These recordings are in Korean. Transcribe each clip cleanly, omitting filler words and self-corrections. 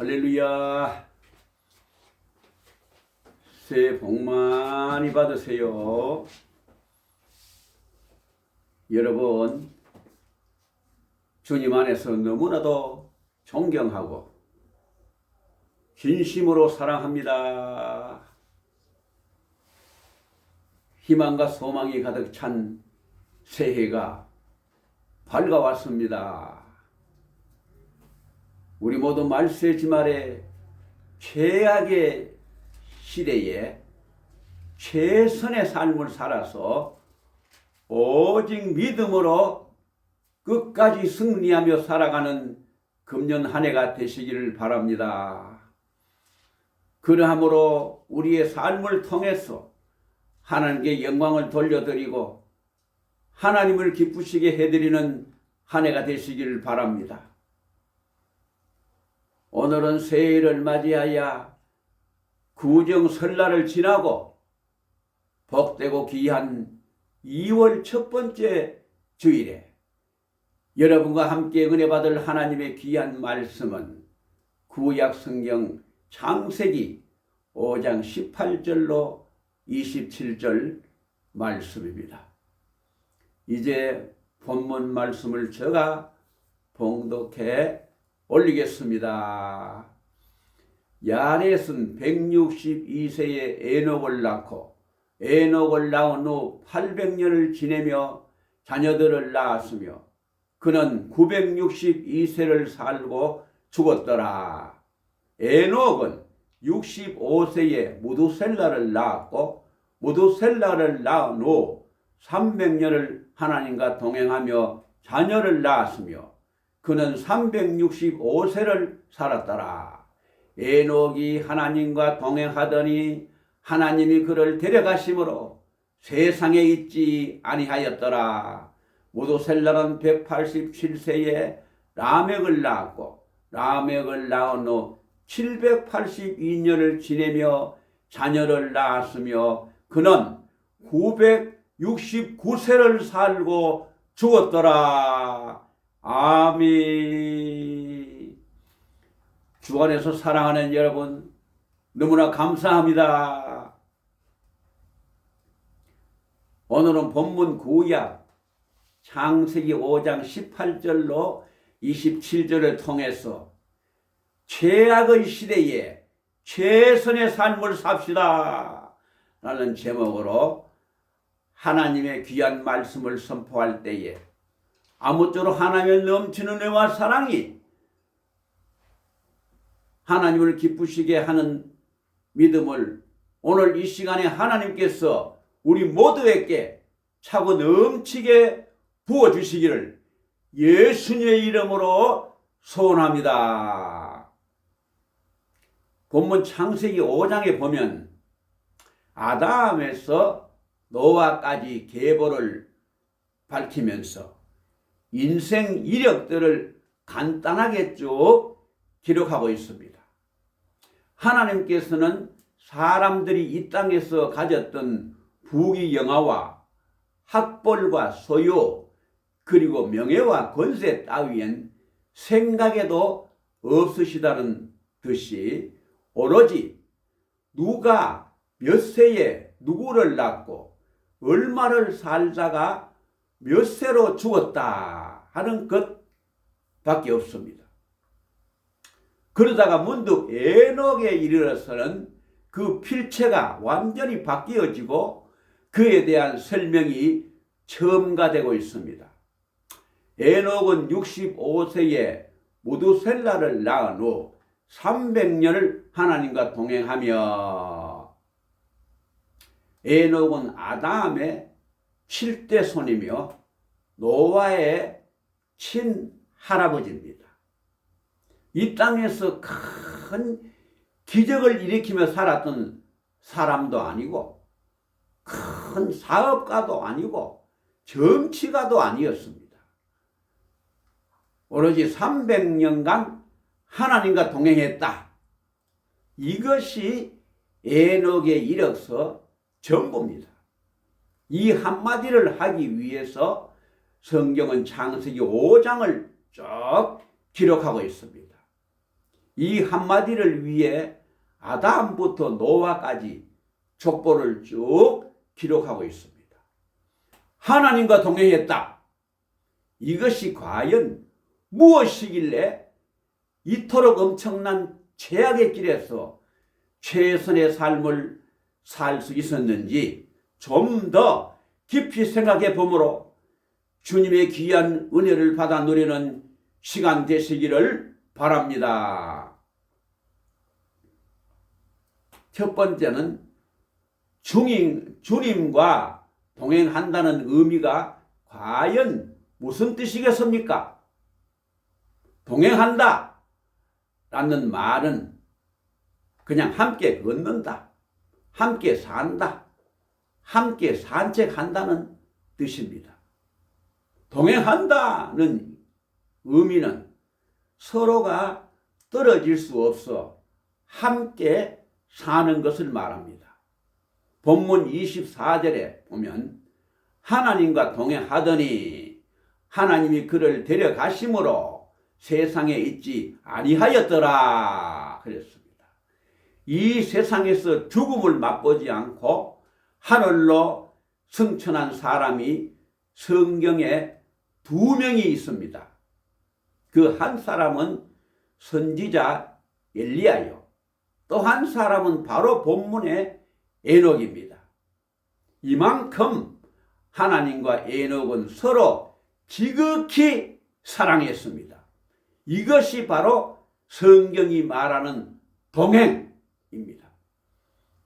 할렐루야. 새해 복 많이 받으세요. 여러분, 주님 안에서 너무나도 존경하고 진심으로 사랑합니다. 희망과 소망이 가득 찬 새해가 밝아왔습니다. 우리 모두 말세 지말에 최악의 시대에 최선의 삶을 살아서 오직 믿음으로 끝까지 승리하며 살아가는 금년 한 해가 되시기를 바랍니다. 그러함으로 우리의 삶을 통해서 하나님께 영광을 돌려드리고 하나님을 기쁘시게 해드리는 한 해가 되시기를 바랍니다. 오늘은 새해를 맞이하여 구정 설날을 지나고 복되고 귀한 2월 첫 번째 주일에 여러분과 함께 은혜 받을 하나님의 귀한 말씀은 구약 성경 창세기 5장 18절로 27절 말씀입니다. 이제 본문 말씀을 제가 봉독해 올리겠습니다. 야렛은 162세에 에녹을 낳고 에녹을 낳은 후 800년을 지내며 자녀들을 낳았으며 그는 962세를 살고 죽었더라. 에녹은 65세에 무두셀라를 낳았고 무두셀라를 낳은 후 300년을 하나님과 동행하며 자녀를 낳았으며 그는 365세를 살았더라. 에녹이 하나님과 동행하더니 하나님이 그를 데려가심으로 세상에 있지 아니하였더라. 무두셀라는 187세에 라멕을 낳았고 라멕을 낳은 후 782년을 지내며 자녀를 낳았으며 그는 969세를 살고 죽었더라. 아멘. 주 안에서 사랑하는 여러분, 너무나 감사합니다. 오늘은 본문 구약 창세기 5장 18절로 27절을 통해서 최악의 시대에 최선의 삶을 삽시다 라는 제목으로 하나님의 귀한 말씀을 선포할 때에 아무쪼록 하나님의 넘치는 은혜와 사랑이 하나님을 기쁘시게 하는 믿음을 오늘 이 시간에 하나님께서 우리 모두에게 차고 넘치게 부어주시기를 예수님의 이름으로 소원합니다. 본문 창세기 5장에 보면 아담에서 노아까지 계보를 밝히면서 인생 이력들을 간단하게 쭉 기록하고 있습니다. 하나님께서는 사람들이 이 땅에서 가졌던 부귀영화와 학벌과 소유 그리고 명예와 권세 따위엔 생각에도 없으시다는 듯이 오로지 누가 몇 세에 누구를 낳고 얼마를 살다가 몇 세로 죽었다 하는 것밖에 없습니다. 그러다가 문득 에녹에 이르러서는 그 필체가 완전히 바뀌어지고 그에 대한 설명이 첨가되고 있습니다. 에녹은 65세에 무두셀라를 낳은 후 300년을 하나님과 동행하며 에녹은 아담의 7대 손이며 노아의 친할아버지입니다. 이 땅에서 큰 기적을 일으키며 살았던 사람도 아니고 큰 사업가도 아니고 정치가도 아니었습니다. 오로지 300년간 하나님과 동행했다. 이것이 에녹의 이력서 전부입니다. 이 한마디를 하기 위해서 성경은 창세기 5장을 쭉 기록하고 있습니다. 이 한마디를 위해 아담부터 노아까지 족보를 쭉 기록하고 있습니다. 하나님과 동행했다. 이것이 과연 무엇이길래 이토록 엄청난 최악의 길에서 최선의 삶을 살 수 있었는지 좀 더 깊이 생각해 보므로 주님의 귀한 은혜를 받아 누리는 시간 되시기를 바랍니다. 첫 번째는 주님과 동행한다는 의미가 과연 무슨 뜻이겠습니까? 동행한다 라는 말은 그냥 함께 걷는다, 함께 산다, 함께 산책한다는 뜻입니다. 동행한다는 의미는 서로가 떨어질 수 없어 함께 사는 것을 말합니다. 본문 24절에 보면 하나님과 동행하더니 하나님이 그를 데려가심으로 세상에 있지 아니하였더라 그랬습니다. 이 세상에서 죽음을 맛보지 않고 하늘로 승천한 사람이 성경에 2명이 있습니다. 그 한 사람은 선지자 엘리야요. 또 한 사람은 바로 본문의 에녹입니다. 이만큼 하나님과 에녹은 서로 지극히 사랑했습니다. 이것이 바로 성경이 말하는 동행입니다.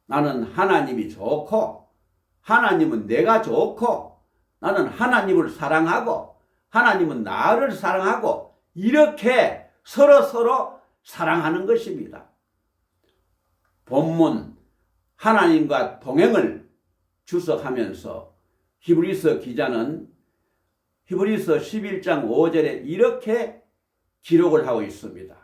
나는 하나님이 좋고 하나님은 내가 좋고 나는 하나님을 사랑하고 하나님은 나를 사랑하고 이렇게 서로 사랑하는 것입니다. 본문 하나님과 동행을 주석하면서 히브리서 기자는 히브리서 11장 5절에 이렇게 기록을 하고 있습니다.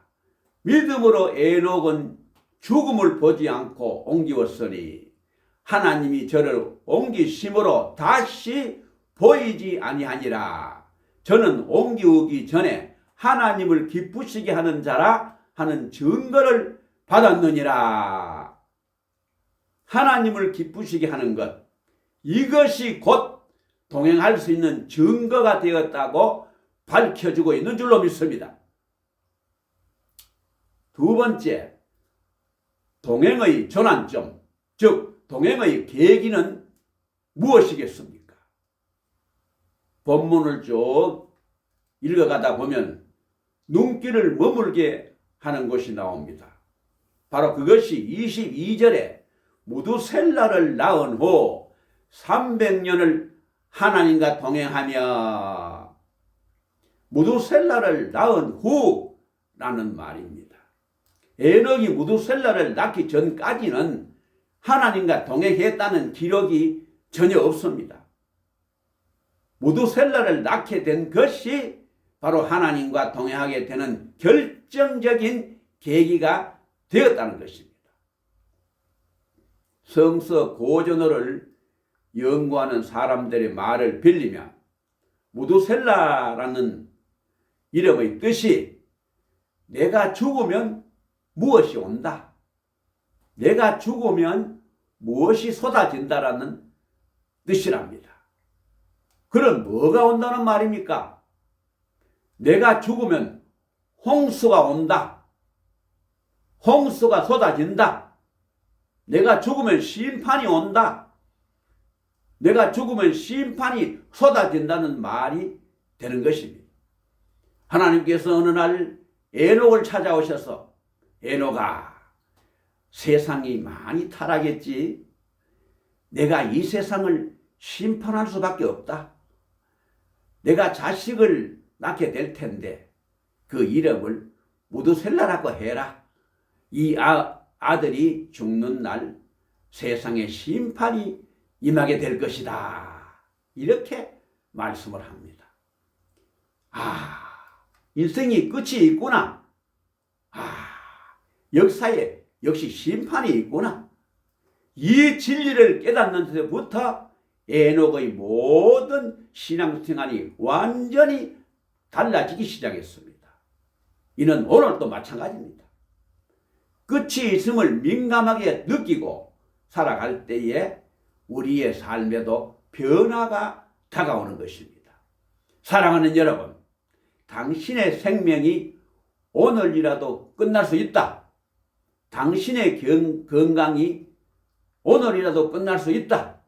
믿음으로 에녹은 죽음을 보지 않고 옮기었으니 하나님이 저를 옮기심으로 다시 보이지 아니하니라. 저는 옮기우기 전에 하나님을 기쁘시게 하는 자라 하는 증거를 받았느니라. 하나님을 기쁘시게 하는 것, 이것이 곧 동행할 수 있는 증거가 되었다고 밝혀주고 있는 줄로 믿습니다. 두 번째, 동행의 전환점, 즉 동행의 계기는 무엇이겠습니까? 본문을 쭉 읽어가다 보면 눈길을 머물게 하는 것이 나옵니다. 바로 그것이 22절에 무두셀라를 낳은 후 300년을 하나님과 동행하며, 무두셀라를 낳은 후라는 말입니다. 에녹이 무두셀라를 낳기 전까지는 하나님과 동행했다는 기록이 전혀 없습니다. 무두셀라를 낳게 된 것이 바로 하나님과 동행하게 되는 결정적인 계기가 되었다는 것입니다. 성서 고전어를 연구하는 사람들의 말을 빌리면 무두셀라라는 이름의 뜻이 내가 죽으면 무엇이 온다, 내가 죽으면 무엇이 쏟아진다라는 뜻이랍니다. 그럼 뭐가 온다는 말입니까? 내가 죽으면 홍수가 온다, 홍수가 쏟아진다, 내가 죽으면 심판이 온다, 내가 죽으면 심판이 쏟아진다는 말이 되는 것입니다. 하나님께서 어느 날 에녹을 찾아오셔서 에녹아, 세상이 많이 타락했지, 내가 이 세상을 심판할 수밖에 없다. 내가 자식을 낳게 될 텐데 그 이름을 무두셀라라고 해라. 이 아들이 죽는 날 세상에 심판이 임하게 될 것이다. 이렇게 말씀을 합니다. 인생이 끝이 있구나. 역사에 역시 심판이 있구나. 이 진리를 깨닫는 데부터 에녹의 모든 신앙생활이 완전히 달라지기 시작했습니다. 이는 오늘도 마찬가지입니다. 끝이 있음을 민감하게 느끼고 살아갈 때에 우리의 삶에도 변화가 다가오는 것입니다. 사랑하는 여러분, 당신의 생명이 오늘이라도 끝날 수 있다. 당신의 건강이 오늘이라도 끝날 수 있다.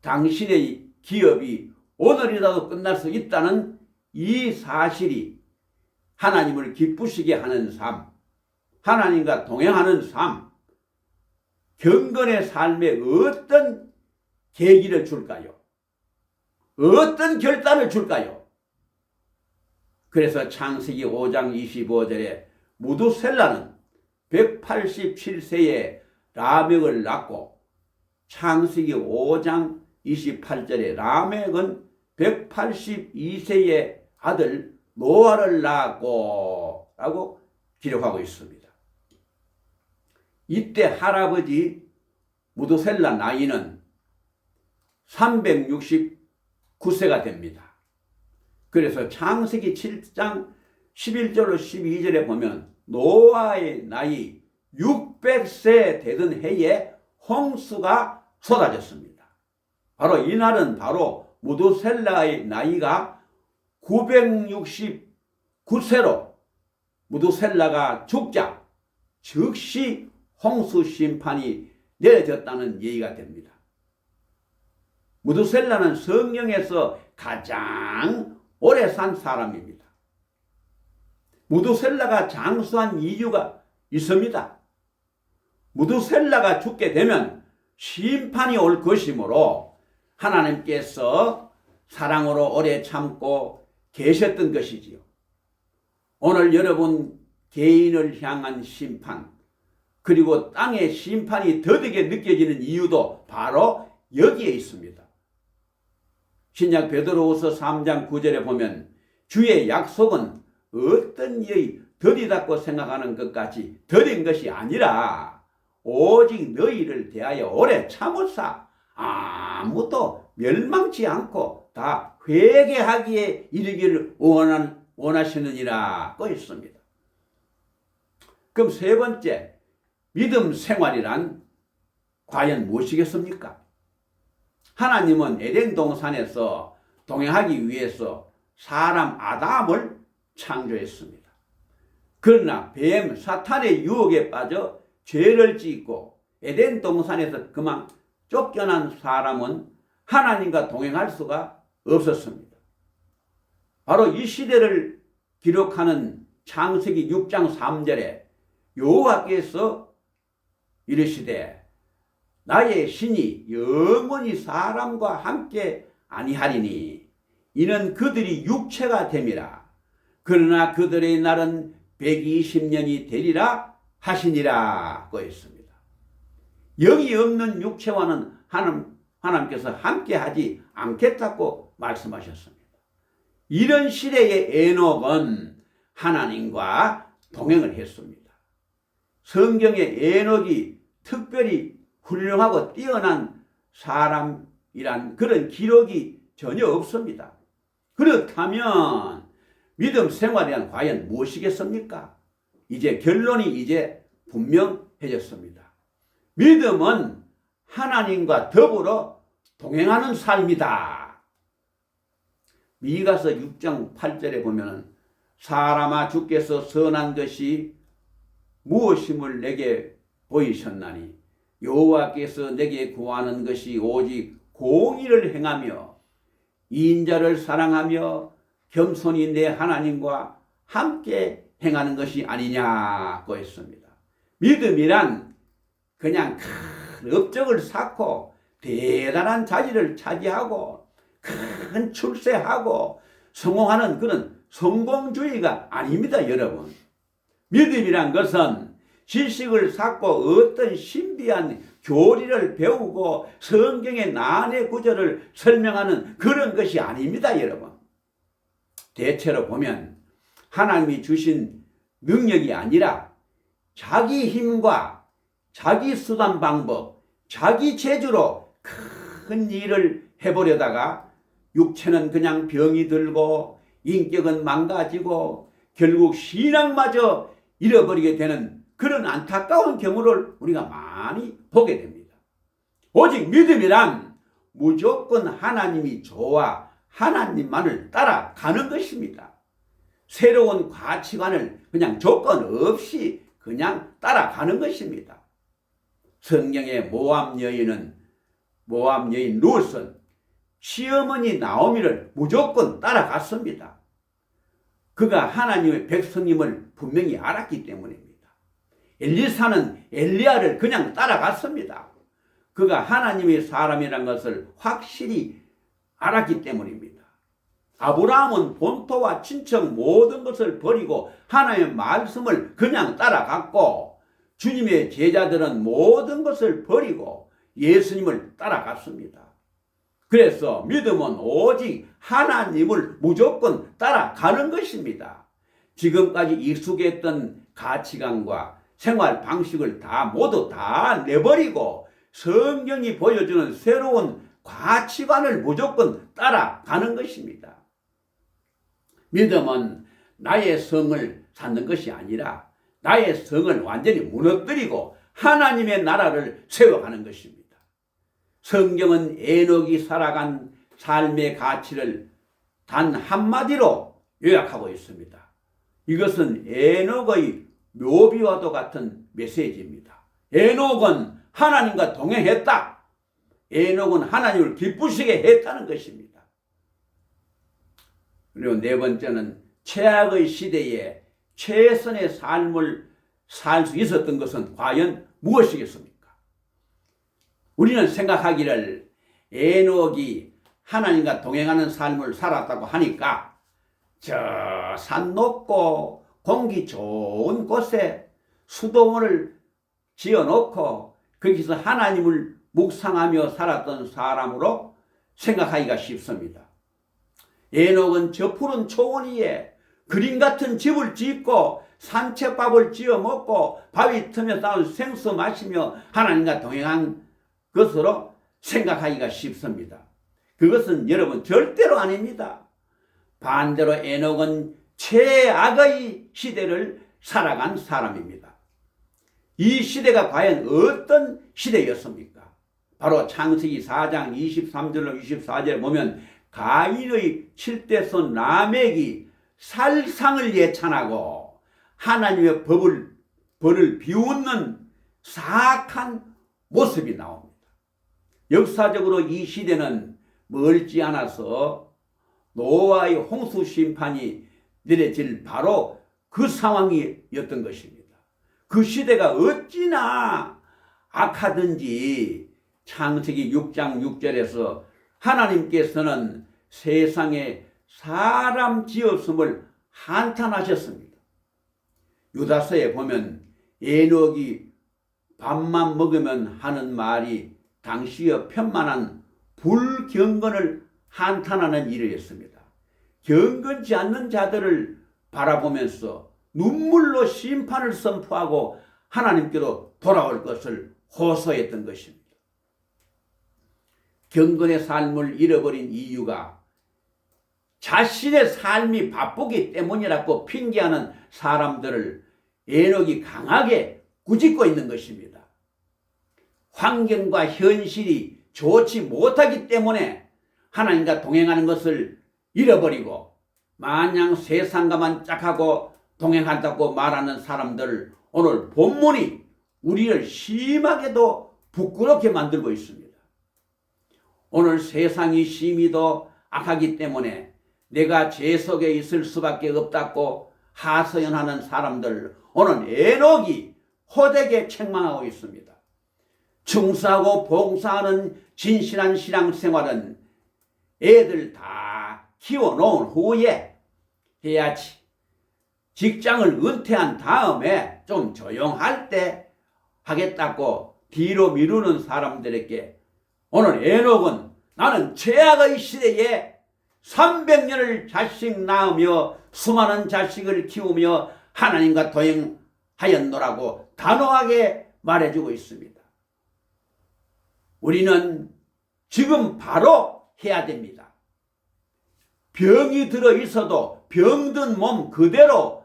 당신의 기업이 오늘이라도 끝날 수 있다는 이 사실이 하나님을 기쁘시게 하는 삶, 하나님과 동행하는 삶, 경건의 삶에 어떤 계기를 줄까요? 어떤 결단을 줄까요? 그래서 창세기 5장 25절에 무두셀라는 187세에 라멕을 낳고 창세기 5장 28절에 라멕은 182세의 아들 노아를 낳았고 라고 기록하고 있습니다. 이때 할아버지 무두셀라 나이는 369세가 됩니다. 그래서 창세기 7장 11절로 12절에 보면 노아의 나이 600세 되던 해에 홍수가 쏟아졌습니다. 바로 이날은 바로 무두셀라의 나이가 969세로 무두셀라가 죽자 즉시 홍수 심판이 내려졌다는 얘기가 됩니다. 무두셀라는 성경에서 가장 오래 산 사람입니다. 무두셀라가 장수한 이유가 있습니다. 무두셀라가 죽게 되면 심판이 올 것이므로 하나님께서 사랑으로 오래 참고 계셨던 것이지요. 오늘 여러분 개인을 향한 심판, 그리고 땅의 심판이 더디게 느껴지는 이유도 바로 여기에 있습니다. 신약 베드로후서 3장 9절에 보면 주의 약속은 어떤 이의 더디다고 생각하는 것까지 더딘 것이 아니라 오직 너희를 대하여 오래 참으사 아무도 멸망치 않고 다 회개하기에 이르기를 원하시느니라고 있습니다. 그럼 세 번째, 믿음 생활이란 과연 무엇이겠습니까? 하나님은 에덴 동산에서 동행하기 위해서 사람 아담을 창조했습니다. 그러나 뱀 사탄의 유혹에 빠져 죄를 짓고 에덴 동산에서 그만 쫓겨난 사람은 하나님과 동행할 수가 없었습니다. 바로 이 시대를 기록하는 창세기 6장 3절에 여호와께서 이르시되 나의 신이 영원히 사람과 함께 아니하리니 이는 그들이 육체가 됨이라. 그러나 그들의 날은 120년이 되리라 하시니라 고 했습니다. 영이 없는 육체와는 하나님께서 함께 하지 않겠다고 말씀하셨습니다. 이런 시대의 에녹은 하나님과 동행을 했습니다. 성경에 에녹이 특별히 훌륭하고 뛰어난 사람이란 그런 기록이 전혀 없습니다. 그렇다면 믿음 생활이란 과연 무엇이겠습니까? 이제 결론이 분명해졌습니다. 믿음은 하나님과 더불어 동행하는 삶이다. 미가서 6장 8절에 보면 사람아 주께서 선한 것이 무엇임을 내게 보이셨나니 여호와께서 내게 구하는 것이 오직 공의를 행하며 인자를 사랑하며 겸손히 내 하나님과 함께 행하는 것이 아니냐고 했습니다. 믿음이란 그냥 큰 업적을 쌓고 대단한 자리를 차지하고 큰 출세하고 성공하는 그런 성공주의가 아닙니다, 여러분. 믿음이란 것은 지식을 쌓고 어떤 신비한 교리를 배우고 성경의 난해 구절을 설명하는 그런 것이 아닙니다, 여러분. 대체로 보면 하나님이 주신 능력이 아니라 자기 힘과 자기 수단 방법, 자기 재주로 큰 일을 해보려다가 육체는 그냥 병이 들고 인격은 망가지고 결국 신앙마저 잃어버리게 되는 그런 안타까운 경우를 우리가 많이 보게 됩니다. 오직 믿음이란 무조건 하나님이 좋아 하나님만을 따라가는 것입니다. 새로운 가치관을 그냥 조건 없이 그냥 따라가는 것입니다. 성경의 모압 여인 룻은 시어머니 나오미를 무조건 따라갔습니다. 그가 하나님의 백성임을 분명히 알았기 때문입니다. 엘리사는 엘리야를 그냥 따라갔습니다. 그가 하나님의 사람이라는 것을 확실히 알았기 때문입니다. 아브라함은 본토와 친척 모든 것을 버리고 하나님의 말씀을 그냥 따라갔고, 주님의 제자들은 모든 것을 버리고 예수님을 따라갔습니다. 그래서 믿음은 오직 하나님을 무조건 따라가는 것입니다. 지금까지 익숙했던 가치관과 생활 방식을 모두 다 내버리고 성경이 보여주는 새로운 가치관을 무조건 따라가는 것입니다. 믿음은 나의 성을 찾는 것이 아니라 나의 성을 완전히 무너뜨리고 하나님의 나라를 세워가는 것입니다. 성경은 에녹이 살아간 삶의 가치를 단 한마디로 요약하고 있습니다. 이것은 에녹의 묘비와도 같은 메시지입니다. 에녹은 하나님과 동행했다. 에녹은 하나님을 기쁘시게 했다는 것입니다. 그리고 네 번째는 최악의 시대에 최선의 삶을 살 수 있었던 것은 과연 무엇이겠습니까? 우리는 생각하기를 에녹이 하나님과 동행하는 삶을 살았다고 하니까 저 산 높고 공기 좋은 곳에 수도원을 지어놓고 거기서 하나님을 묵상하며 살았던 사람으로 생각하기가 쉽습니다. 에녹은 저 푸른 초원 위에 그림 같은 집을 짓고 산채밥을 지어 먹고 바위 틈에 쌓은 생수 마시며 하나님과 동행한 것으로 생각하기가 쉽습니다. 그것은 여러분 절대로 아닙니다. 반대로 에녹은 최악의 시대를 살아간 사람입니다. 이 시대가 과연 어떤 시대였습니까? 바로 창세기 4장 23절로 24절에 보면 가인의 7대손 라멕이 살상을 예찬하고 하나님의 벌을 비웃는 사악한 모습이 나옵니다. 역사적으로 이 시대는 멀지 않아서 노아의 홍수 심판이 내려질 바로 그 상황이었던 것입니다. 그 시대가 어찌나 악하든지 창세기 6장 6절에서 하나님께서는 세상에 사람 지었음을 한탄하셨습니다. 유다서에 보면 에녹이 밥만 먹으면 하는 말이 당시의 편만한 불경건을 한탄하는 일이었습니다. 경건치 않는 자들을 바라보면서 눈물로 심판을 선포하고 하나님께로 돌아올 것을 호소했던 것입니다. 경건의 삶을 잃어버린 이유가 자신의 삶이 바쁘기 때문이라고 핑계하는 사람들을 에녹이 강하게 꾸짖고 있는 것입니다. 환경과 현실이 좋지 못하기 때문에 하나님과 동행하는 것을 잃어버리고 마냥 세상과만 짝하고 동행한다고 말하는 사람들, 오늘 본문이 우리를 심하게도 부끄럽게 만들고 있습니다. 오늘 세상이 심히도 악하기 때문에 내가 죄 속에 있을 수밖에 없다고 하소연하는 사람들, 오늘 에녹이 호되게 책망하고 있습니다. 충성하고 봉사하는 진실한 신앙생활은 애들 다 키워놓은 후에 해야지. 직장을 은퇴한 다음에 좀 조용할 때 하겠다고 뒤로 미루는 사람들에게 오늘 에녹은 나는 최악의 시대에 300년을 자식 낳으며 수많은 자식을 키우며 하나님과 동행하였노라고 단호하게 말해주고 있습니다. 우리는 지금 바로 해야 됩니다. 병이 들어 있어도 병든 몸 그대로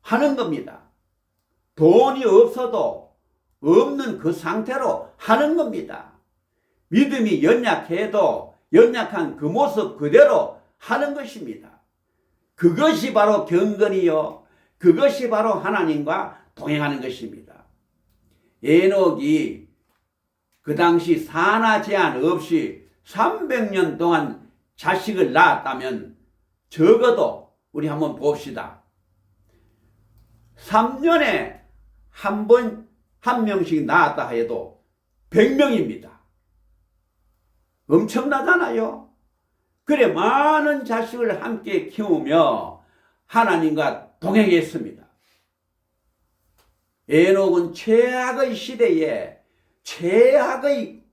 하는 겁니다. 돈이 없어도 없는 그 상태로 하는 겁니다. 믿음이 연약해도 연약한 그 모습 그대로 하는 것입니다. 그것이 바로 경건이요, 그것이 바로 하나님과 동행하는 것입니다. 에녹이 그 당시 산하 제한 없이 300년 동안 자식을 낳았다면 적어도 우리 한번 봅시다. 3년에 한 명씩 낳았다 해도 100명입니다. 엄청나잖아요. 그래 많은 자식을 함께 키우며 하나님과 동행했습니다. 에녹은 최악의 시대에 최악의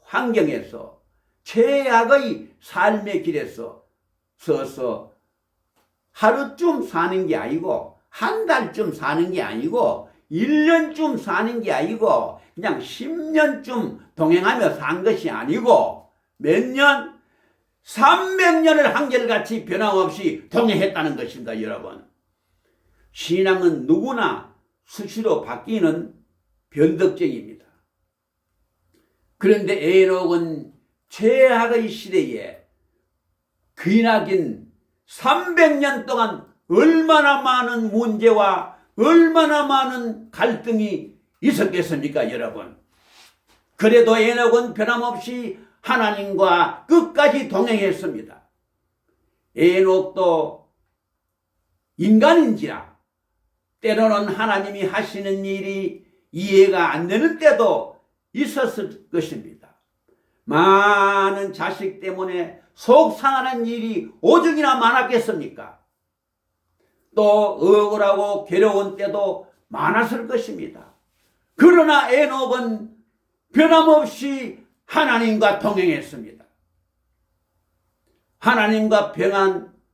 환경에서 최악의 삶의 길에서 서서 하루쯤 사는 게 아니고 한 달쯤 사는 게 아니고 1년쯤 사는 게 아니고 그냥 10년쯤 동행하며 산 것이 아니고 몇 년? 300년을 한결같이 변함없이 동행했다는 것입니다. 여러분, 신앙은 누구나 수시로 바뀌는 변덕쟁이입니다. 그런데 에녹은 최악의 시대에 기나긴 300년 동안 얼마나 많은 문제와 얼마나 많은 갈등이 있었겠습니까, 여러분? 그래도 에녹은 변함없이 하나님과 끝까지 동행했습니다. 에녹도 인간인지라 때로는 하나님이 하시는 일이 이해가 안 되는 때도 있었을 것입니다. 많은 자식 때문에 속상하는 일이 오죽이나 많았겠습니까? 또 억울하고 괴로운 때도 많았을 것입니다. 그러나 에녹은 변함없이 하나님과 동행했습니다. 하나님과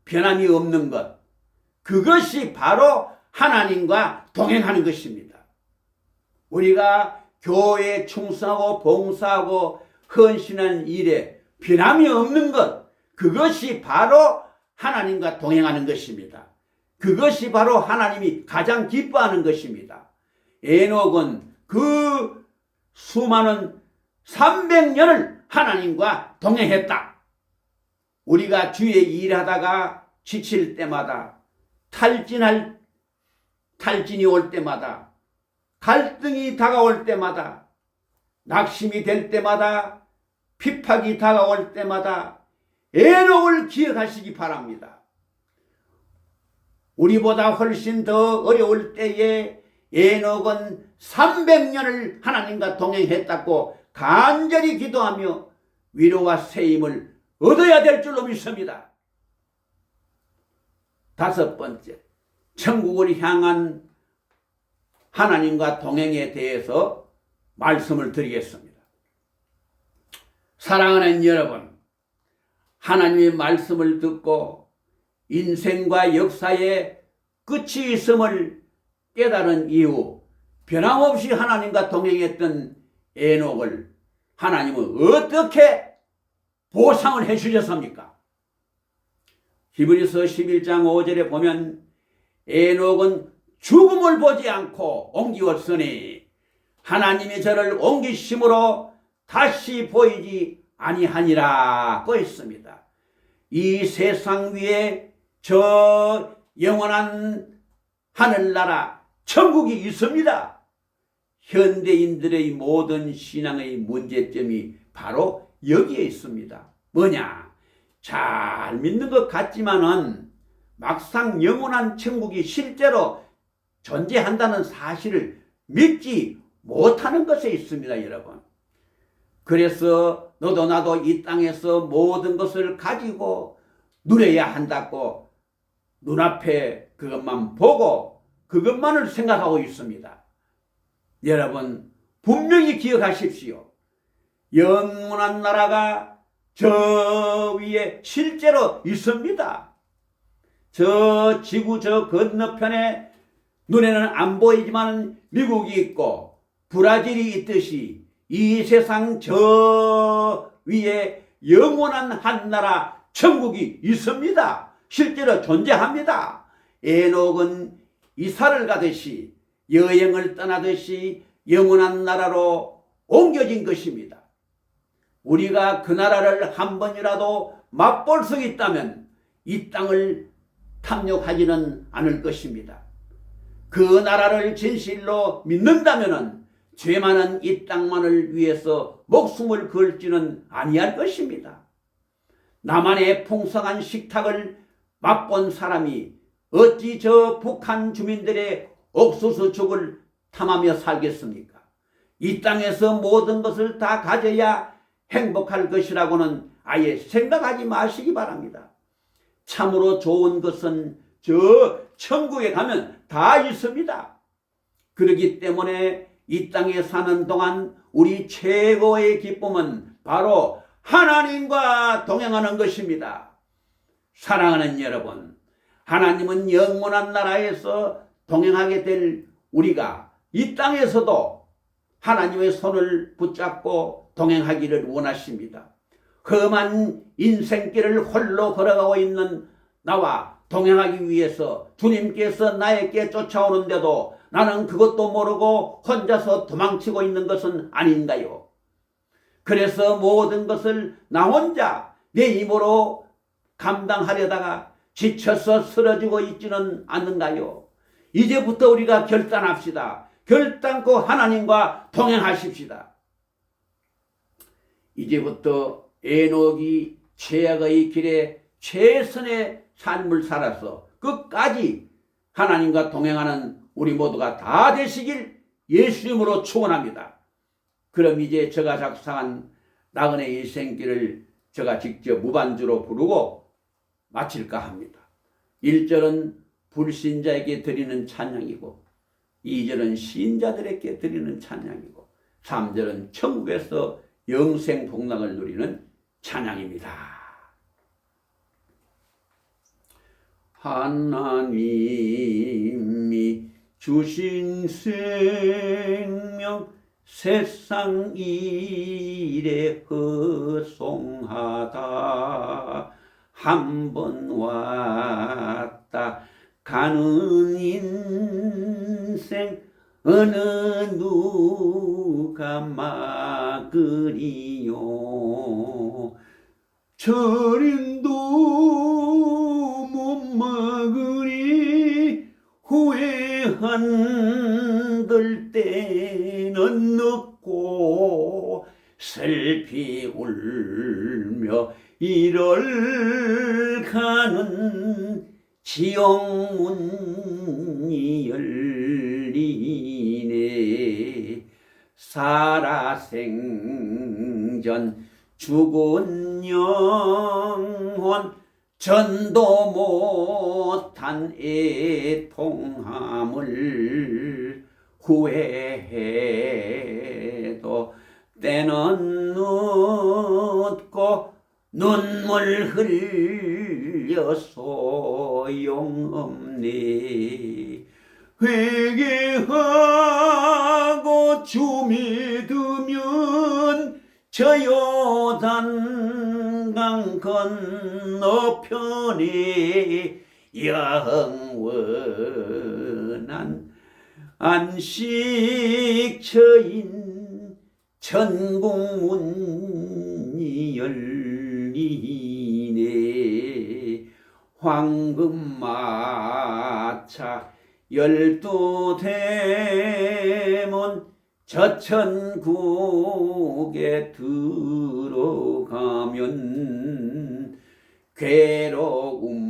변함이 없는 것, 그것이 바로 하나님과 동행하는 것입니다. 우리가 교회에 충성하고 봉사하고 헌신한 일에 변함이 없는 것, 그것이 바로 하나님과 동행하는 것입니다. 그것이 바로 하나님이 가장 기뻐하는 것입니다. 에녹은 그 수많은 300년을 하나님과 동행했다. 우리가 주의 일하다가 지칠 때마다 탈진이 올 때마다 갈등이 다가올 때마다 낙심이 될 때마다 핍박이 다가올 때마다 에녹을 기억하시기 바랍니다. 우리보다 훨씬 더 어려울 때에 에녹은 300년을 하나님과 동행했다고 간절히 기도하며 위로와 세임을 얻어야 될 줄로 믿습니다. 5번째, 천국을 향한 하나님과 동행에 대해서 말씀을 드리겠습니다. 사랑하는 여러분, 하나님의 말씀을 듣고 인생과 역사에 끝이 있음을 깨달은 이후 변함없이 하나님과 동행했던 에녹을 하나님은 어떻게 보상을 해 주셨습니까? 히브리서 11장 5절에 보면 에녹은 죽음을 보지 않고 옮기었으니 하나님이 저를 옮기심으로 다시 보이지 아니하니라고 했습니다. 이 세상 위에 저 영원한 하늘나라 천국이 있습니다. 현대인들의 모든 신앙의 문제점이 바로 여기에 있습니다. 뭐냐? 잘 믿는 것 같지만은 막상 영원한 천국이 실제로 존재한다는 사실을 믿지 못하는 것에 있습니다, 여러분. 그래서 너도 나도 이 땅에서 모든 것을 가지고 누려야 한다고 눈앞에 그것만 보고 그것만을 생각하고 있습니다. 여러분, 분명히 기억하십시오. 영원한 나라가 저 위에 실제로 있습니다. 저 지구 저 건너편에 눈에는 안 보이지만 미국이 있고 브라질이 있듯이 이 세상 저 위에 영원한 한 나라 천국이 있습니다. 실제로 존재합니다. 에녹은 이사를 가듯이 여행을 떠나듯이 영원한 나라로 옮겨진 것입니다. 우리가 그 나라를 한 번이라도 맛볼 수 있다면 이 땅을 탐욕하지는 않을 것입니다. 그 나라를 진실로 믿는다면 죄 많은 이 땅만을 위해서 목숨을 걸지는 아니할 것입니다. 남한의 풍성한 식탁을 맛본 사람이 어찌 저 북한 주민들의 옥수수죽을 탐하며 살겠습니까? 이 땅에서 모든 것을 다 가져야 행복할 것이라고는 아예 생각하지 마시기 바랍니다. 참으로 좋은 것은 저 천국에 가면 다 있습니다. 그렇기 때문에 이 땅에 사는 동안 우리 최고의 기쁨은 바로 하나님과 동행하는 것입니다. 사랑하는 여러분, 하나님은 영원한 나라에서 동행하게 될 우리가 이 땅에서도 하나님의 손을 붙잡고 동행하기를 원하십니다. 험한 인생길을 홀로 걸어가고 있는 나와 동행하기 위해서 주님께서 나에게 쫓아오는데도 나는 그것도 모르고 혼자서 도망치고 있는 것은 아닌가요? 그래서 모든 것을 나 혼자 내 힘으로 감당하려다가 지쳐서 쓰러지고 있지는 않는가요? 이제부터 우리가 결단합시다. 결단코 하나님과 동행하십시다. 이제부터 에녹이 죄악의 길에 최선의 삶을 살아서 끝까지 하나님과 동행하는 우리 모두가 다 되시길 예수님으로 축원합니다. 그럼 이제 제가 작성한 나그네 인생길을 제가 직접 무반주로 부르고 마칠까 합니다. 1절은 불신자에게 드리는 찬양이고 2절은 신자들에게 드리는 찬양이고 3절은 천국에서 영생 복락을 누리는 찬양입니다. 하나님이 주신 생명 세상 일에 허송하다. 한 번 왔다 가는 인생 어느 누가 막으리요. 절인도 못 막으리 후회한들 때는 늦고 슬피 울며 이를 가는 지옥문이 열리네. 살아생전 죽은 영혼 전도 못한 애통함을 후회해도 때는 늦고 눈물 흘려 소용없네. 회개하고 주 믿으면 저 요단강 건너편에 영원한 안식처인 천국문이 열리네. 황금마차 12대문 저 천국에 들어가면 괴로움과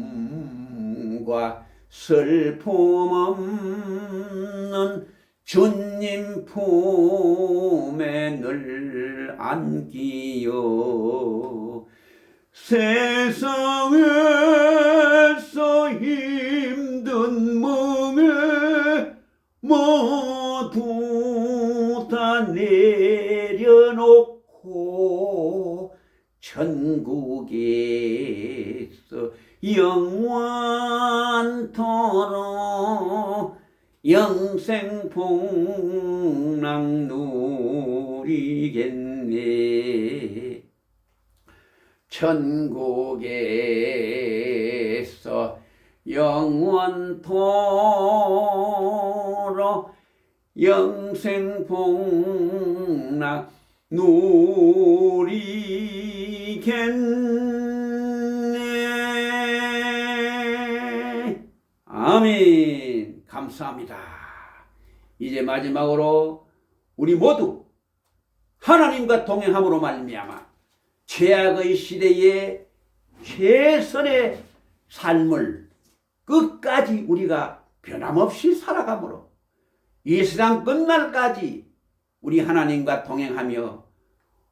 슬픔 없는 주님 품에 늘 안기요. 세상에서 힘든 멍에 모두 다 내려놓고 천국에서 영원토록 영생 복락 누리겠네. 천국에서 영원토록 영생복락 누리겠네. 아멘. 감사합니다. 이제 마지막으로 우리 모두 하나님과 동행함으로 말미암아 최악의 시대에 최선의 삶을 끝까지 우리가 변함없이 살아가므로 이 세상 끝날까지 우리 하나님과 동행하며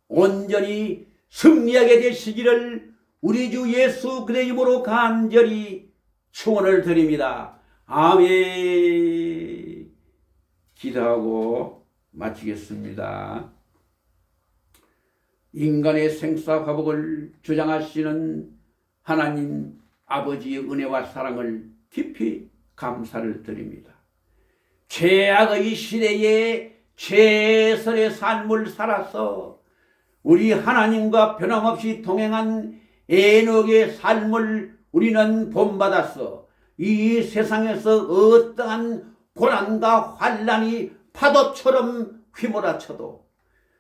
온전히 승리하게 되시기를 우리 주 예수 그리스도의 이름으로 간절히 축원을 드립니다. 아멘. 기도하고 마치겠습니다. 인간의 생사화복을 주장하시는 하나님 아버지의 은혜와 사랑을 깊이 감사를 드립니다. 최악의 시대에 최선의 삶을 살아서 우리 하나님과 변함없이 동행한 에녹의 삶을 우리는 본받아서 이 세상에서 어떠한 고난과 환난이 파도처럼 휘몰아쳐도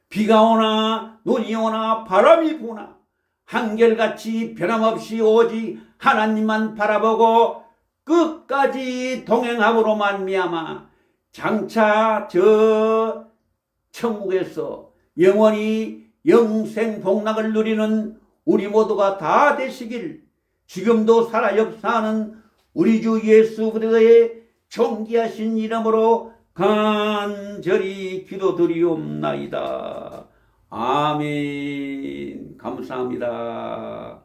비가 오나 눈이 오나 바람이 부나 한결같이 변함없이 오직 하나님만 바라보고 끝까지 동행함으로 말미암아 장차 저 천국에서 영원히 영생복락을 누리는 우리 모두가 다 되시길 지금도 살아 역사하는 우리 주 예수 그리스도의 존귀하신 이름으로 간절히 기도드리옵나이다. 아멘. 감사합니다.